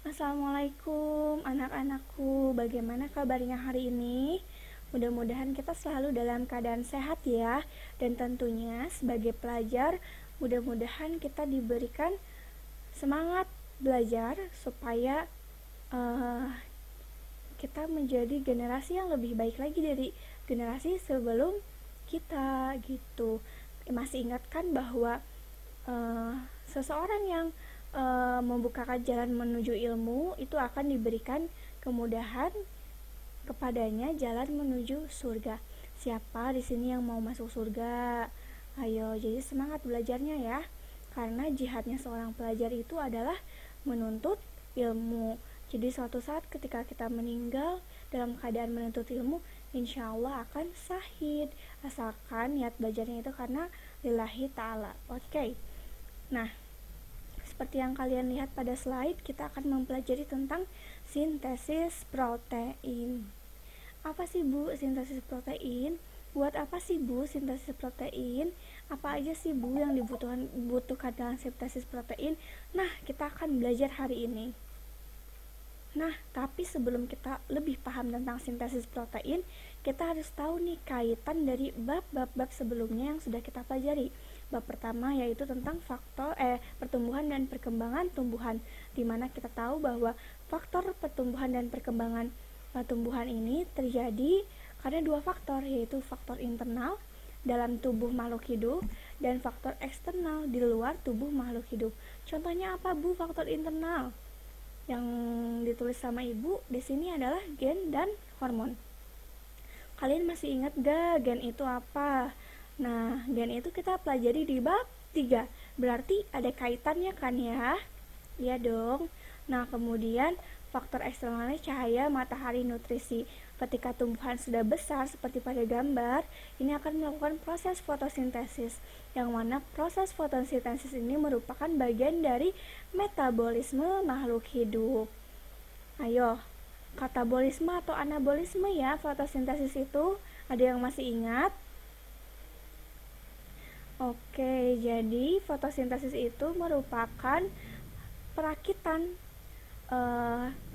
Assalamualaikum anak-anakku, bagaimana kabarnya hari ini? Mudah-mudahan kita selalu dalam keadaan sehat ya. Dan tentunya sebagai pelajar, mudah-mudahan kita diberikan semangat belajar supaya uh, kita menjadi generasi yang lebih baik lagi dari generasi sebelum kita gitu. Masih ingatkan bahwa seseorang yang membukakan jalan menuju ilmu itu akan diberikan kemudahan kepadanya jalan menuju surga. Siapa di sini yang mau masuk surga? Ayo, jadi semangat belajarnya ya. Karena jihadnya seorang pelajar itu adalah menuntut ilmu. Jadi suatu saat ketika kita meninggal dalam keadaan menuntut ilmu, insya Allah akan syahid. Asalkan niat belajarnya itu karena lillahi ta'ala. Oke. Nah, seperti yang kalian lihat pada slide, kita akan mempelajari tentang sintesis protein. Apa sih Bu sintesis protein? Buat apa sih Bu sintesis protein? Apa aja sih Bu yang dibutuhkan dalam sintesis protein? Nah, kita akan belajar hari ini. Nah, tapi sebelum kita lebih paham tentang sintesis protein, kita harus tahu nih kaitan dari bab-bab sebelumnya yang sudah kita pelajari. Bab pertama yaitu tentang pertumbuhan dan perkembangan tumbuhan, di mana kita tahu bahwa faktor pertumbuhan dan perkembangan tumbuhan ini terjadi karena dua faktor, yaitu faktor internal dalam tubuh makhluk hidup dan faktor eksternal di luar tubuh makhluk hidup. Contohnya apa Bu faktor internal? Yang ditulis sama Ibu di sini adalah gen dan hormon. Kalian masih ingat gak gen itu apa? Nah, gen itu kita pelajari di bab 3. Berarti ada kaitannya kan ya? Iya dong. Nah, kemudian faktor eksternalnya cahaya, matahari, nutrisi. Ketika tumbuhan sudah besar seperti pada gambar, ini akan melakukan proses fotosintesis. Yang mana proses fotosintesis ini merupakan bagian dari metabolisme makhluk hidup. Ayo, katabolisme atau anabolisme ya fotosintesis itu. Ada yang masih ingat? Oke, jadi fotosintesis itu merupakan perakitan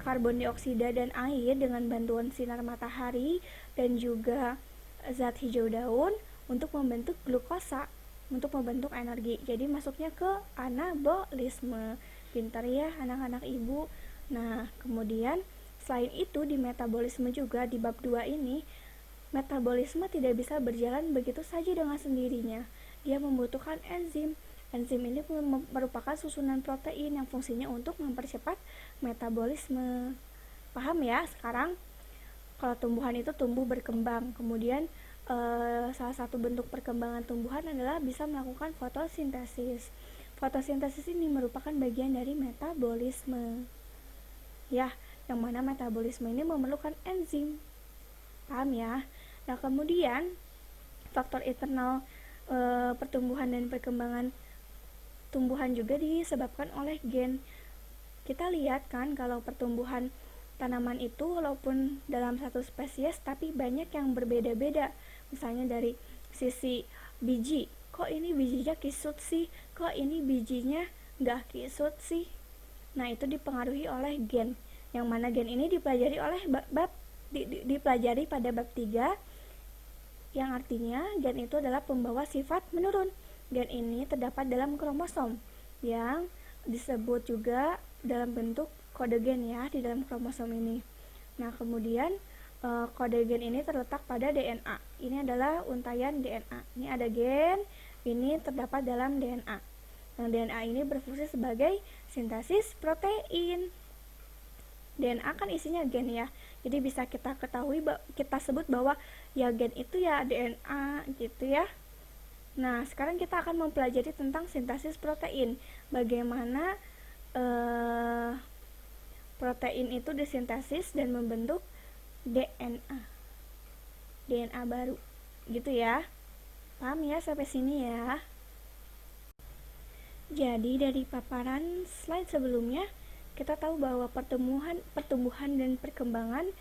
karbon dioksida dan air dengan bantuan sinar matahari dan juga zat hijau daun untuk membentuk glukosa, untuk membentuk energi. Jadi masuknya ke anabolisme. Pintar ya anak-anak Ibu. Nah, kemudian selain itu di metabolisme juga di bab 2 ini, metabolisme tidak bisa berjalan begitu saja dengan sendirinya. Dia membutuhkan enzim. Enzim ini merupakan susunan protein yang fungsinya untuk mempercepat metabolisme. Paham ya sekarang? Kalau tumbuhan itu tumbuh berkembang, kemudian salah satu bentuk perkembangan tumbuhan adalah bisa melakukan fotosintesis. Fotosintesis ini merupakan bagian dari metabolisme. Ya, yang mana metabolisme ini memerlukan enzim. Paham ya? Nah, kemudian faktor internal pertumbuhan dan perkembangan tumbuhan juga disebabkan oleh gen. Kita lihat kan kalau pertumbuhan tanaman itu walaupun dalam satu spesies tapi banyak yang berbeda-beda. Misalnya dari sisi biji, kok ini bijinya kisut sih, kok ini bijinya nggak kisut sih. Nah, itu dipengaruhi oleh gen, yang mana gen ini dipelajari oleh dipelajari pada bab 3, yang artinya gen itu adalah pembawa sifat menurun. Gen ini terdapat dalam kromosom yang disebut juga dalam bentuk kode gen ya di dalam kromosom ini. Nah, kemudian kode gen ini terletak pada DNA. Ini adalah untaian DNA. Ini ada gen, ini terdapat dalam DNA. Yang DNA ini berfungsi sebagai sintesis protein. DNA kan isinya gen ya, jadi bisa kita ketahui, kita sebut bahwa ya gen itu ya DNA gitu ya. Nah, sekarang kita akan mempelajari tentang sintesis protein, bagaimana protein itu disintesis dan membentuk DNA baru gitu ya. Paham ya sampai sini ya? Jadi dari paparan slide sebelumnya, kita tahu bahwa pertumbuhan dan perkembangan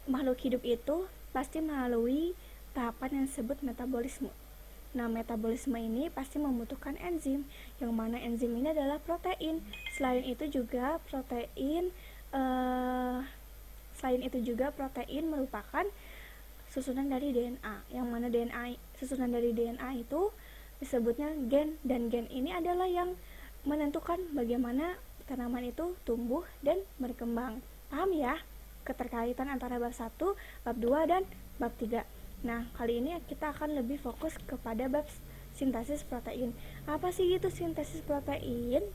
makhluk hidup itu pasti melalui tahapan yang disebut metabolisme. Nah, metabolisme ini pasti membutuhkan enzim, yang mana enzim ini adalah protein. Selain itu juga protein Selain itu juga protein merupakan susunan dari DNA, yang mana susunan dari DNA itu disebutnya gen, dan gen ini adalah yang menentukan bagaimana tanaman itu tumbuh dan berkembang. Paham ya keterkaitan antara bab 1, bab 2, dan bab 3. Nah, kali ini kita akan lebih fokus kepada bab sintesis protein. Apa sih itu sintesis protein?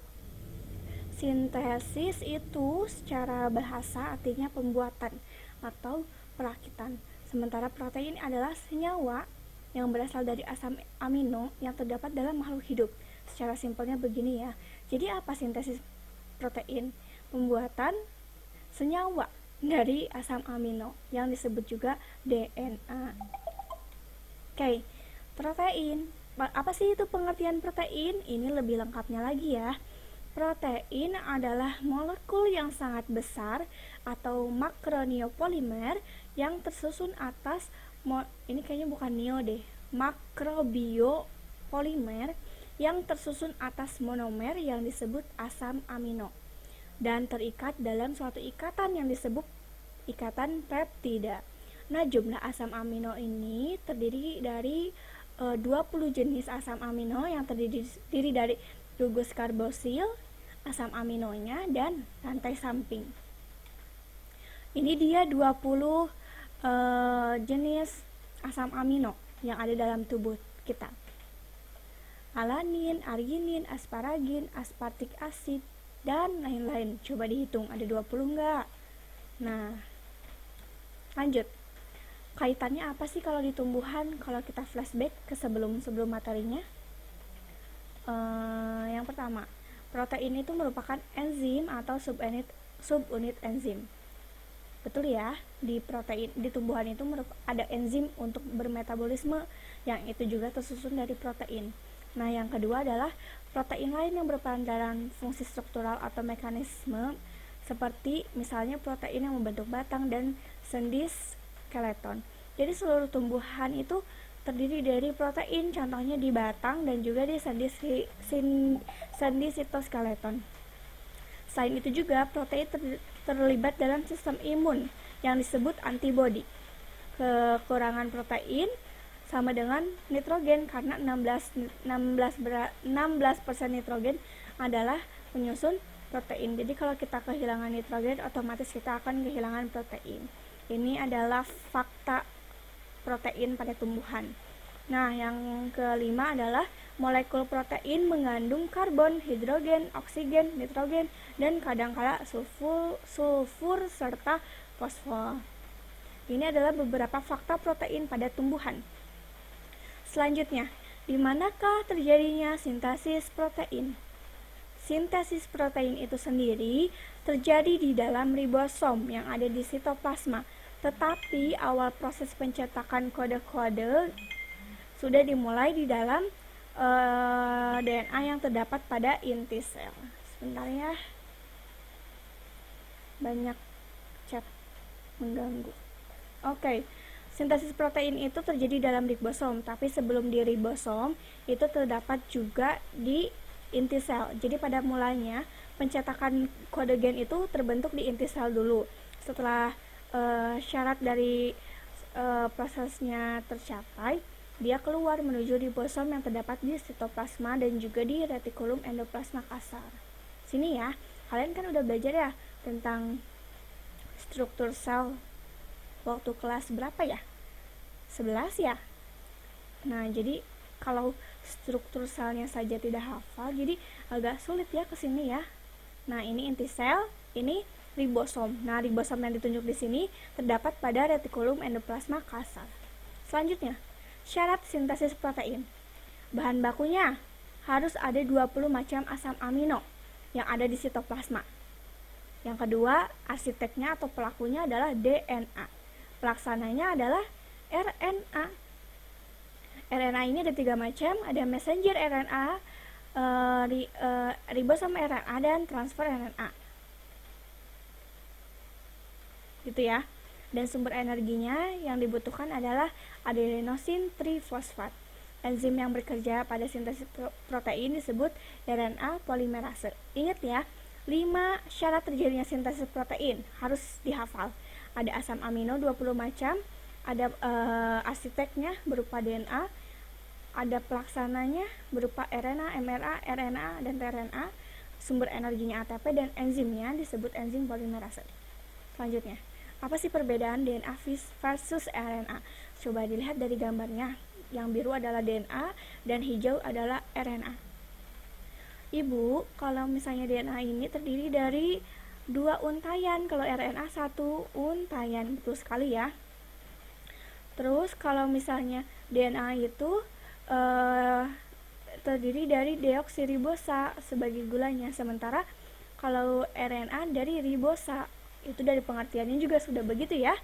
Sintesis itu secara bahasa artinya pembuatan atau perakitan. Sementara protein adalah senyawa yang berasal dari asam amino yang terdapat dalam makhluk hidup. Secara simpelnya begini ya. Jadi apa sintesis protein? Pembuatan senyawa dari asam amino yang disebut juga DNA. Oke, protein. Apa sih itu pengertian protein? Ini lebih lengkapnya lagi ya. Protein adalah molekul yang sangat besar atau makroniopolimer yang tersusun atas ini kayaknya bukan neo deh, makrobiopolimer yang tersusun atas monomer yang disebut asam amino dan terikat dalam suatu ikatan yang disebut ikatan peptida. Nah, jumlah asam amino ini terdiri dari 20 jenis asam amino yang terdiri dari gugus karbosil, asam aminonya, dan rantai samping. Ini dia 20 jenis asam amino yang ada dalam tubuh kita. Alanin, arginin, asparagin, aspartik asid, dan lain-lain. Coba dihitung, ada 20 enggak? Nah, lanjut. Kaitannya apa sih kalau di tumbuhan? Kalau kita flashback ke sebelum materinya, yang pertama, protein itu merupakan enzim atau subunit enzim. Betul ya, di tumbuhan itu ada enzim untuk bermetabolisme yang itu juga tersusun dari protein. Nah, yang kedua adalah protein lain yang berperan dalam fungsi struktural atau mekanisme, seperti misalnya protein yang membentuk batang dan sendi skeleton. Jadi seluruh tumbuhan itu terdiri dari protein, contohnya di batang dan juga di sendi sitoskeleton. Selain itu juga protein terlibat dalam sistem imun yang disebut antibodi. Kekurangan protein sama dengan nitrogen, karena 16% nitrogen adalah penyusun protein. Jadi kalau kita kehilangan nitrogen, otomatis kita akan kehilangan protein. Ini adalah fakta protein pada tumbuhan. Nah, yang kelima adalah molekul protein mengandung karbon, hidrogen, oksigen, nitrogen, dan kadangkala sulfur serta fosfor. Ini adalah beberapa fakta protein pada tumbuhan. Selanjutnya, di manakah terjadinya sintesis protein? Sintesis protein itu sendiri terjadi di dalam ribosom yang ada di sitoplasma, tetapi awal proses pencetakan kode-kode sudah dimulai di dalam DNA yang terdapat pada inti sel. Sebentar ya, banyak chat mengganggu. Oke. Sintesis protein itu terjadi dalam ribosom, tapi sebelum di ribosom itu terdapat juga di inti sel. Jadi pada mulanya pencetakan kode gen itu terbentuk di inti sel dulu. Setelah syarat dari prosesnya tercapai, dia keluar menuju ribosom yang terdapat di sitoplasma dan juga di retikulum endoplasma kasar. Sini ya, kalian kan udah belajar ya tentang struktur sel waktu kelas berapa ya? 11 ya? Nah, jadi kalau struktur selnya saja tidak hafal, jadi agak sulit ya kesini ya. Nah, ini inti sel, ini ribosom. Nah, ribosom yang ditunjuk di sini terdapat pada retikulum endoplasma kasar. Selanjutnya, syarat sintesis protein. Bahan bakunya harus ada 20 macam asam amino yang ada di sitoplasma. Yang kedua, arsiteknya atau pelakunya adalah DNA. Pelaksananya adalah RNA. RNA ini ada 3 macam, ada messenger RNA, ribosom RNA, dan transfer RNA. Gitu ya. Dan sumber energinya yang dibutuhkan adalah adenosine trifosfat. Enzim yang bekerja pada sintesis protein disebut RNA polimerase. Ingat ya, 5 syarat terjadinya sintesis protein harus dihafal. Ada asam amino 20 macam, ada arsiteknya berupa DNA, ada pelaksananya berupa RNA, mRNA, RNA, dan tRNA, sumber energinya ATP, dan enzimnya disebut enzim polimerase. Selanjutnya, apa sih perbedaan DNA versus RNA? Coba dilihat dari gambarnya. Yang biru adalah DNA dan hijau adalah RNA. Ibu, kalau misalnya DNA ini terdiri dari 2 untayan, kalau RNA 1 untayan. Betul sekali ya. Terus kalau misalnya DNA itu terdiri dari deoksiribosa sebagai gulanya, sementara kalau RNA dari ribosa. Itu dari pengertiannya juga sudah begitu ya.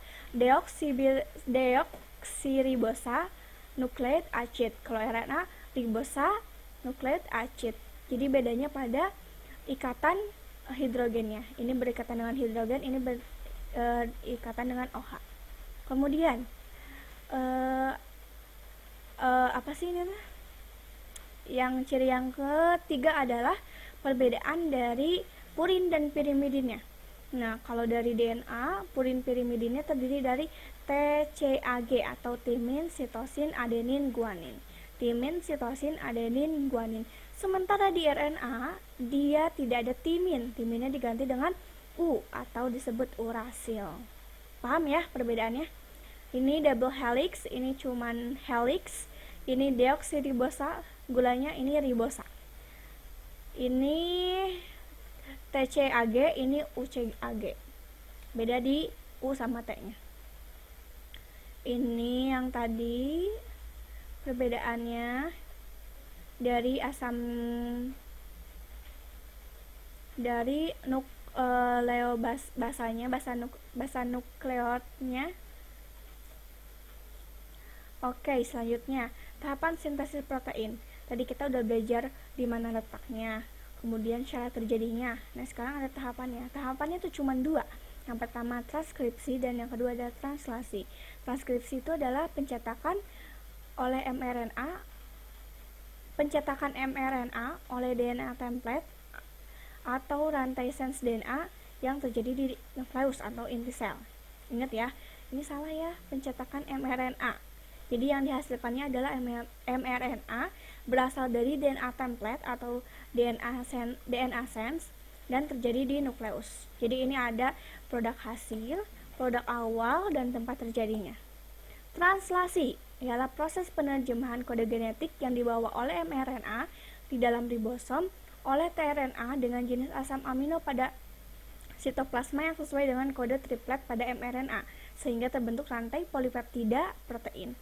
Deoksiribosa nucleic acid. Kalau RNA ribosa nucleic acid. Jadi bedanya pada ikatan hidrogennya. Ini berikatan dengan hidrogen, ini berikatan dengan OH. Kemudian apa sih ini? Yang ciri yang ketiga adalah perbedaan dari purin dan pirimidinnya. Nah, kalau dari DNA, purin pirimidinnya terdiri dari TCAG atau timin, sitosin, adenin, guanin. Timin, sitosin, adenin, guanin. Sementara di RNA, dia tidak ada timin. Timinnya diganti dengan U atau disebut urasil. Paham ya perbedaannya? Ini double helix, ini cuman helix. Ini deoksiribosa, gulanya ini ribosa. Ini TCAG, ini UCAG. Beda di U sama T-nya. Ini yang tadi perbedaannya dari asam dari basa nukleotnya. Oke, selanjutnya tahapan sintesis protein. Tadi kita udah belajar di mana letaknya, kemudian syarat terjadinya. Nah, sekarang ada tahapannya. Tahapannya itu cuma 2. Yang pertama transkripsi dan yang kedua adalah translasi. Transkripsi itu adalah pencetakan mRNA oleh DNA template atau rantai sense DNA yang terjadi di nukleus atau inti sel. Ingat ya, ini salah ya, pencetakan mRNA. Jadi yang dihasilkannya adalah mRNA berasal dari DNA template atau DNA sense dan terjadi di nukleus. Jadi ini ada produk hasil, produk awal, dan tempat terjadinya. Translasi ialah proses penerjemahan kode genetik yang dibawa oleh mRNA di dalam ribosom oleh tRNA dengan jenis asam amino pada sitoplasma yang sesuai dengan kode triplet pada mRNA, sehingga terbentuk rantai polipeptida protein.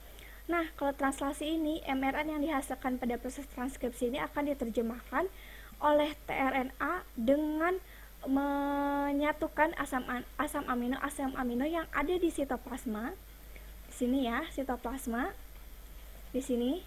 Nah, kalau translasi ini, mRNA yang dihasilkan pada proses transkripsi ini akan diterjemahkan oleh tRNA dengan menyatukan asam amino yang ada di sitoplasma. Di sini ya, sitoplasma. Di sini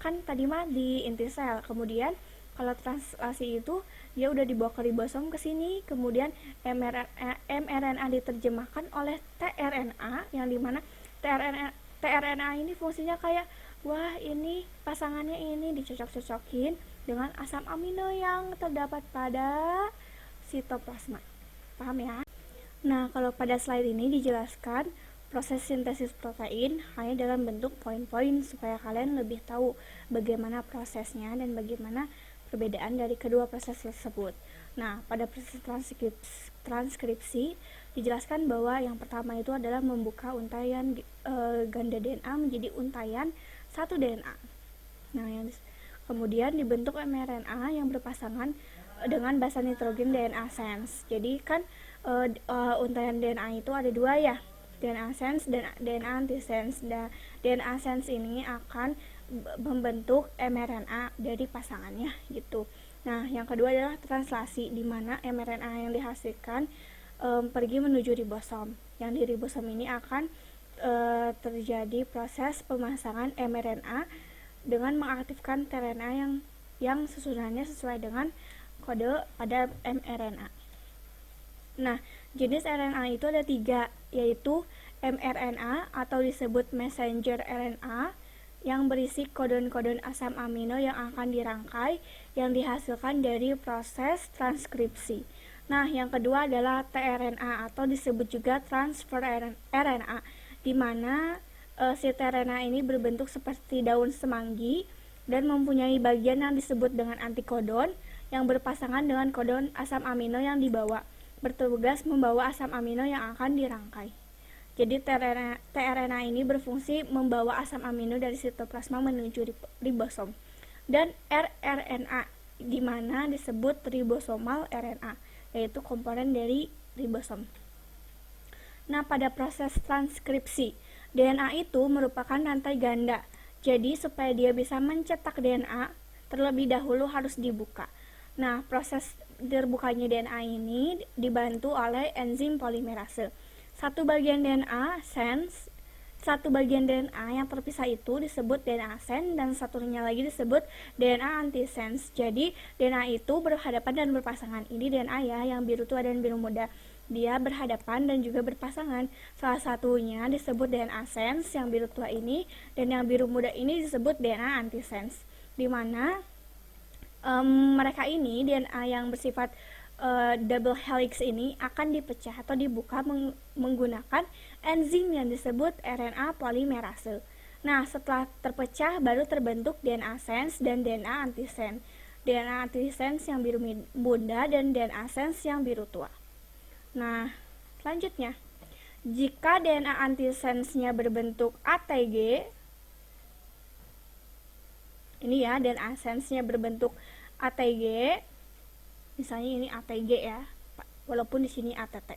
kan tadi mah di inti sel. Kemudian kalau translasi itu dia udah dibawa ke ribosom ke sini, kemudian mRNA diterjemahkan oleh tRNA yang dimana tRNA ini fungsinya kayak, wah ini pasangannya ini dicocok-cocokin dengan asam amino yang terdapat pada sitoplasma. Paham ya? Nah, kalau pada slide ini dijelaskan proses sintesis protein hanya dalam bentuk poin-poin supaya kalian lebih tahu bagaimana prosesnya dan bagaimana perbedaan dari kedua proses tersebut. Nah, pada proses transkripsi dijelaskan bahwa yang pertama itu adalah membuka untayan ganda DNA menjadi untayan satu DNA. Nah, kemudian dibentuk mRNA yang berpasangan dengan basa nitrogen DNA sense. Jadi kan untayan DNA itu ada 2 ya, DNA sense dan DNA antisense. DNA sense ini akan membentuk mRNA dari pasangannya gitu. Nah, yang kedua adalah translasi, di mana mRNA yang dihasilkan pergi menuju ribosom. Yang di ribosom ini akan terjadi proses pemasangan mRNA dengan mengaktifkan tRNA yang susunannya sesuai dengan kode pada mRNA. Nah, jenis RNA itu ada 3, yaitu mRNA atau disebut messenger RNA, yang berisi kodon-kodon asam amino yang akan dirangkai yang dihasilkan dari proses transkripsi. Nah, yang kedua adalah tRNA atau disebut juga transfer RNA, di mana si tRNA ini berbentuk seperti daun semanggi dan mempunyai bagian yang disebut dengan antikodon yang berpasangan dengan kodon asam amino yang dibawa, bertugas membawa asam amino yang akan dirangkai. Jadi tRNA ini berfungsi membawa asam amino dari sitoplasma menuju ribosom. Dan rRNA di mana disebut ribosomal RNA, yaitu komponen dari ribosom. Nah, pada proses transkripsi, DNA itu merupakan rantai ganda. Jadi supaya dia bisa mencetak DNA, terlebih dahulu harus dibuka. Nah, proses terbukanya DNA ini dibantu oleh enzim polimerase. Satu bagian DNA yang terpisah itu disebut DNA sen, dan satunya lagi disebut DNA antisense. Jadi DNA itu berhadapan dan berpasangan. Ini DNA ya, yang biru tua dan biru muda. Dia berhadapan dan juga berpasangan. Salah satunya disebut DNA sense yang biru tua ini, dan yang biru muda ini disebut DNA antisense. Di mana mereka ini DNA yang bersifat double helix ini akan dipecah atau dibuka menggunakan enzim yang disebut RNA polimerase. Nah, setelah terpecah baru terbentuk DNA sense dan DNA antisense. DNA antisense yang biru muda dan DNA sense yang biru tua. Nah, selanjutnya, jika DNA antisense-nya berbentuk ATG, ini ya, DNA sense-nya berbentuk ATG, misalnya ini ATG ya, walaupun di sini ATT.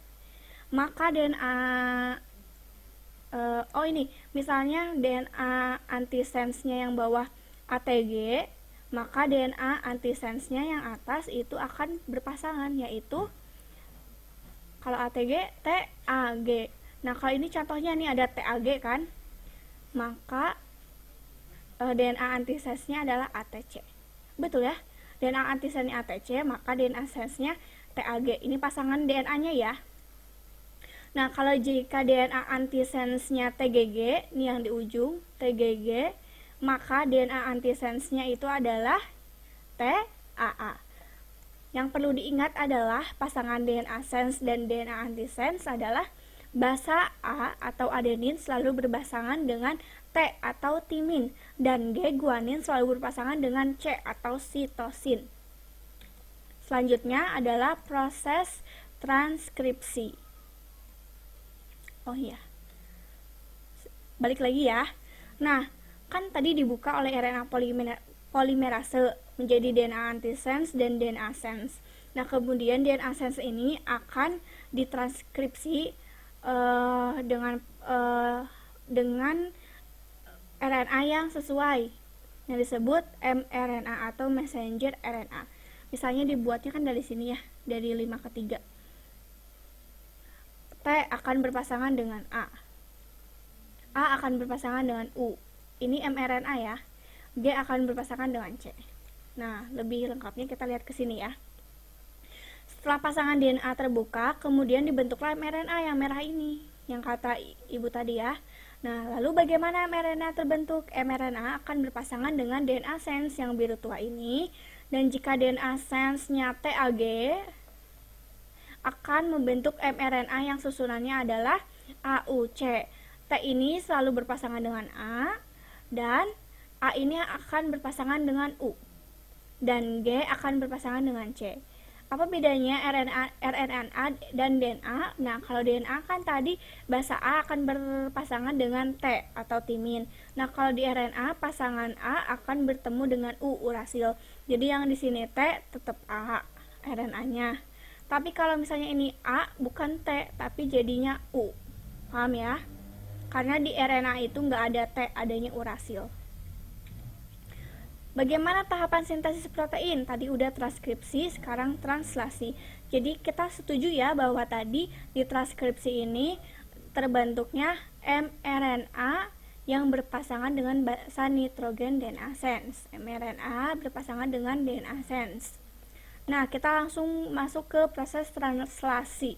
Maka DNA misalnya DNA antisense-nya yang bawah ATG, maka DNA antisense-nya yang atas itu akan berpasangan, yaitu kalau ATG TAG. Nah, kalau ini contohnya nih ada TAG kan, maka DNA antisense-nya adalah ATC. Betul ya? DNA antisense-nya ATC, maka DNA sense-nya TAG. Ini pasangan DNA-nya ya. Nah, kalau jika DNA antisense-nya TGG, ini yang di ujung, TGG, maka DNA antisense-nya itu adalah TAA. Yang perlu diingat adalah pasangan DNA sense dan DNA antisense adalah basa A atau adenin selalu berpasangan dengan T atau timin, dan G guanin selalu berpasangan dengan C atau sitosin. Selanjutnya adalah proses transkripsi. Oh iya, balik lagi ya. Nah, kan tadi dibuka oleh RNA polimerase menjadi DNA antisense dan DNA sense. Nah, kemudian DNA sense ini akan ditranskripsi dengan RNA yang sesuai, yang disebut mRNA atau messenger RNA. Misalnya dibuatnya kan dari sini ya, dari 5 ke 3. T akan berpasangan dengan A akan berpasangan dengan U, ini mRNA ya. G akan berpasangan dengan C. Nah, lebih lengkapnya kita lihat ke sini ya. Setelah pasangan DNA terbuka, kemudian dibentuklah mRNA yang merah ini, yang kata ibu tadi ya. Nah, lalu bagaimana mRNA terbentuk? mRNA akan berpasangan dengan DNA sense yang biru tua ini, dan jika DNA sense-nya TAG akan membentuk mRNA yang susunannya adalah AUC. T ini selalu berpasangan dengan A, dan A ini akan berpasangan dengan U, dan G akan berpasangan dengan C. Apa bedanya RNA dan DNA? Nah, kalau DNA kan tadi basa A akan berpasangan dengan T atau timin. Nah, kalau di RNA pasangan A akan bertemu dengan U, urasil. Jadi yang di sini T tetap A RNA-nya. Tapi kalau misalnya ini A bukan T, tapi jadinya U. Paham ya? Karena di RNA itu nggak ada T, adanya urasil. Bagaimana tahapan sintesis protein? Tadi udah transkripsi, sekarang translasi. Jadi kita setuju ya bahwa tadi di transkripsi ini terbentuknya mRNA yang berpasangan dengan basa nitrogen DNA sense. mRNA berpasangan dengan DNA sense. Nah, kita langsung masuk ke proses translasi.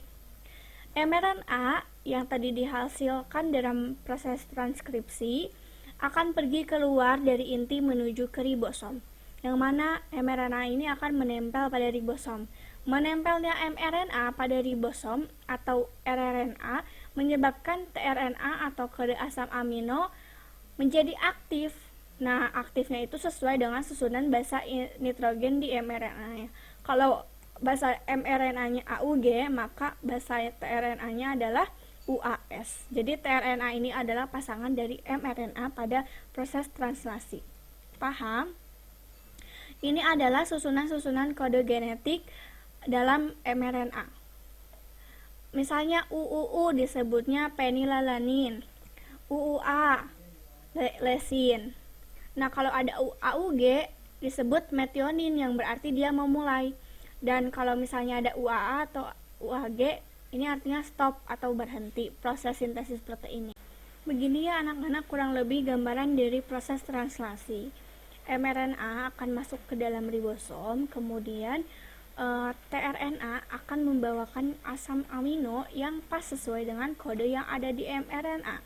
mRNA yang tadi dihasilkan dalam proses transkripsi akan pergi keluar dari inti menuju ke ribosom, yang mana mRNA ini akan menempel pada ribosom. Menempelnya mRNA pada ribosom atau rRNA menyebabkan tRNA atau kode asam amino menjadi aktif. Nah, aktifnya itu sesuai dengan susunan basa nitrogen di mRNA-nya. Kalau basa mRNA-nya AUG, maka basa tRNA-nya adalah UAS. Jadi tRNA ini adalah pasangan dari mRNA pada proses translasi. Paham? Ini adalah susunan-susunan kode genetik dalam mRNA. Misalnya UUU disebutnya penilalanin, UUA lesin. Nah, kalau ada AUG disebut metionin, yang berarti dia memulai. Dan kalau misalnya ada UAA atau UAG, ini artinya stop atau berhenti proses sintesis proteinnya. Begini ya anak-anak, kurang lebih gambaran dari proses translasi. mRNA akan masuk ke dalam ribosom, kemudian tRNA akan membawakan asam amino yang pas sesuai dengan kode yang ada di mRNA.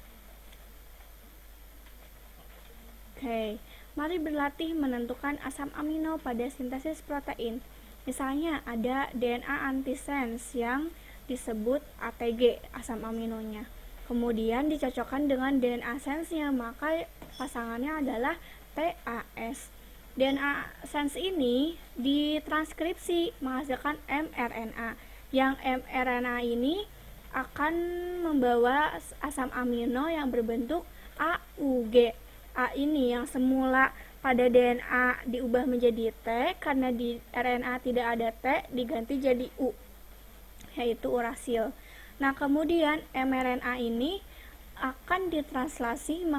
Oke, mari berlatih menentukan asam amino pada sintesis protein. Misalnya ada DNA antisense yang disebut ATG, asam aminonya. Kemudian dicocokkan dengan DNA sense-nya, maka pasangannya adalah TAS. DNA sense ini ditranskripsi menghasilkan mRNA. Yang mRNA ini akan membawa asam amino yang berbentuk AUG. A ini yang semula pada DNA diubah menjadi T, karena di RNA tidak ada T, diganti jadi U, yaitu urasil. Nah, kemudian mRNA ini akan ditranslasi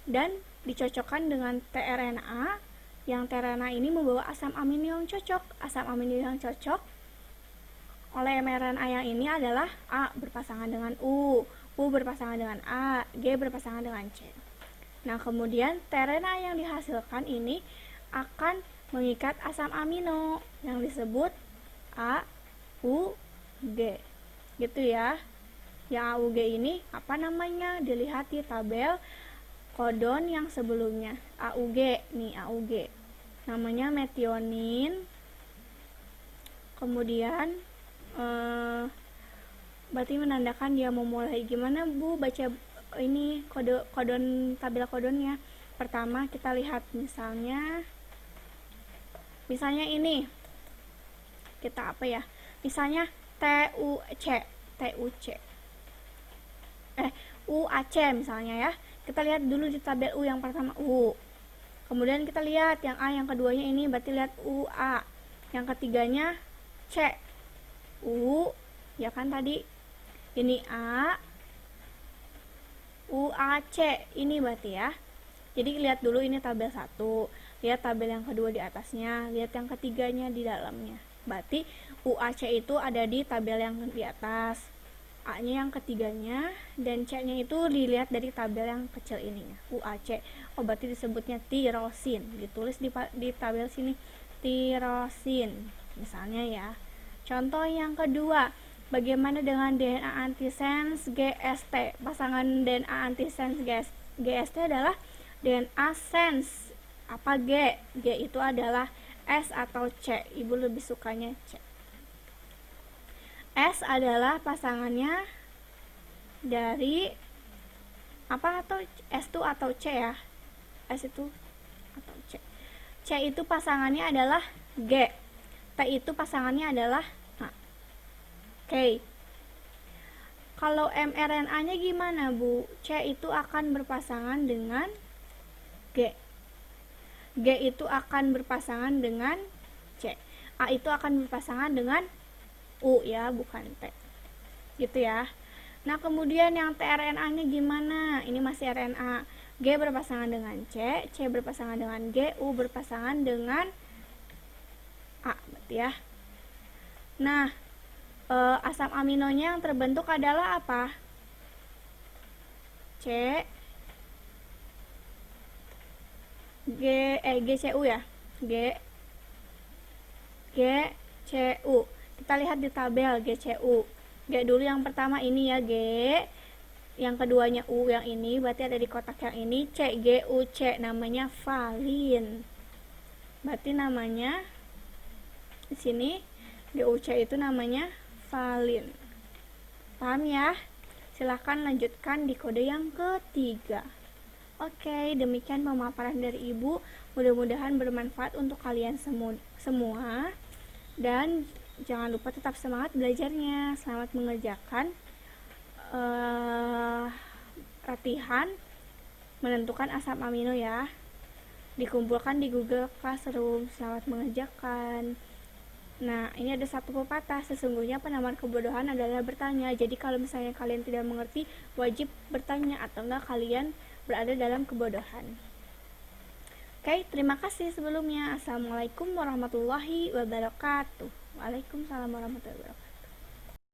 dan dicocokkan dengan tRNA, yang tRNA ini membawa asam amino yang cocok. Asam amino yang cocok oleh mRNA yang ini adalah A berpasangan dengan U berpasangan dengan A, G berpasangan dengan C. Nah, kemudian tRNA yang dihasilkan ini akan mengikat asam amino yang disebut AUG. Gitu ya. Yang AUG ini apa namanya? Dilihat di tabel kodon yang sebelumnya. AUG nih, AUG. Namanya metionin. Kemudian berarti menandakan dia memulai. Gimana Bu baca ini kodon tabel kodonnya? Pertama kita lihat misalnya ini kita apa ya? Misalnya UAC misalnya ya. Kita lihat dulu di tabel U yang pertama U. Kemudian kita lihat yang A yang keduanya ini, berarti lihat UA. Yang ketiganya C. U ya kan tadi. Ini A, UAC, ini berarti ya. Jadi lihat dulu ini tabel 1, lihat tabel yang kedua di atasnya, lihat yang ketiganya di dalamnya. Berarti UAC itu ada di tabel yang di atas, A-nya yang ketiganya, dan C-nya itu dilihat dari tabel yang kecil ininya, UAC. Oh, berarti disebutnya tirosin, ditulis di tabel sini, tirosin, misalnya ya. Contoh yang kedua, bagaimana dengan DNA antisense GST? Pasangan DNA antisense GST adalah DNA sense. Apa G? G itu adalah S atau C. Ibu lebih sukanya C. S adalah pasangannya dari apa, atau S2 atau C ya? S itu atau C. C itu pasangannya adalah G. T itu pasangannya adalah A. Oke. Kalau mRNA-nya gimana, Bu? C itu akan berpasangan dengan G. G itu akan berpasangan dengan C. A itu akan berpasangan dengan U ya, bukan T. Gitu ya. Nah, kemudian yang tRNA-nya gimana? Ini masih RNA. G berpasangan dengan C, C berpasangan dengan G, U berpasangan dengan A, berarti ya. Nah, asam aminonya yang terbentuk adalah apa? GCU ya. GCU. Kita lihat di tabel GCU. G dulu yang pertama ini ya, G. yang keduanya U yang ini, berarti ada di kotak yang ini. C, G, U, C, namanya valin. Berarti namanya di sini G, U, C itu namanya valin. Paham ya? Silahkan lanjutkan di kode yang ketiga. Oke, demikian pemaparan dari Ibu. Mudah-mudahan bermanfaat untuk kalian semua. Dan jangan lupa tetap semangat belajarnya. Selamat mengerjakan latihan menentukan asam amino ya. Dikumpulkan di Google Classroom. Selamat mengerjakan. Nah, ini ada satu pepatah, sesungguhnya penamar kebodohan adalah bertanya. Jadi kalau misalnya kalian tidak mengerti, wajib bertanya atau enggak kalian berada dalam kebodohan. Oke, terima kasih sebelumnya. Assalamualaikum warahmatullahi wabarakatuh. Waalaikumsalam warahmatullahi wabarakatuh.